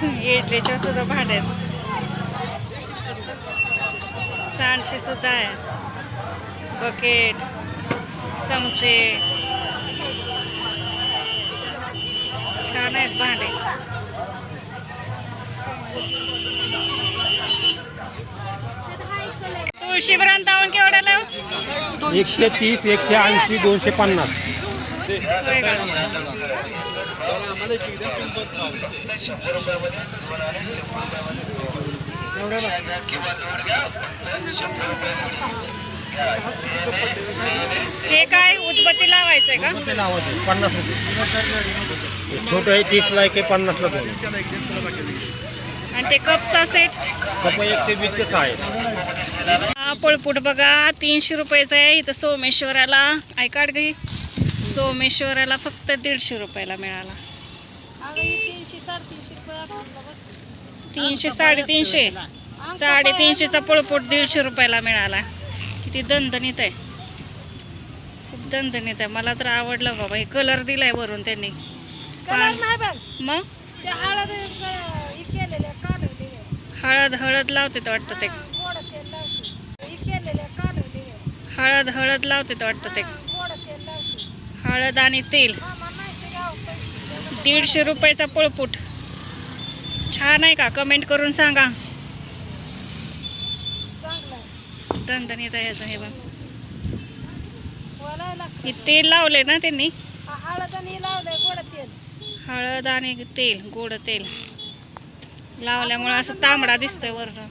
इडलीच्या सुद्धा भांड्या आहेत. सांडशी सुद्धा आहे. बकेट, चमचे, छान आहेत भांडे. तुळशी वृंदावन केवढ्याला? 130, 180, 250. होय का? हे काय उदबत्ती लावायचंय का? 50 रुपये. छोटं आहे 30ला, एक 50ला दोन. आणि ते कपचा सेट कप 120च आहे. हा पळपूट बघा 300 रुपयाचा आहे. इथं सोमेश्वराला ऐकाड गई, सोमेश्वराला फक्त 150 रुपयाला मिळाला. 300, 350, 350चा पळपूट 150 रुपयाला मिळाला. किती दणदणीत आहे, खूप दणदणीत आहे. मला तर आवडलं बाबा. हे कलर दिलाय वरून त्यांनी. मग हळद लावते तर वाटतं ते. हळद लावते तर वाटतं ते. हळद आणि तेल. 150 रुपयाचा पळपूट. छान आहे का? कमेंट करून सांगा. दणदणीत आहे याचं. हे बघ, हे तेल लावले ना त्यांनी. हळद आणि तेल, गोड तेल लावल्यामुळे असं तांबडा दिसतोय वरनं.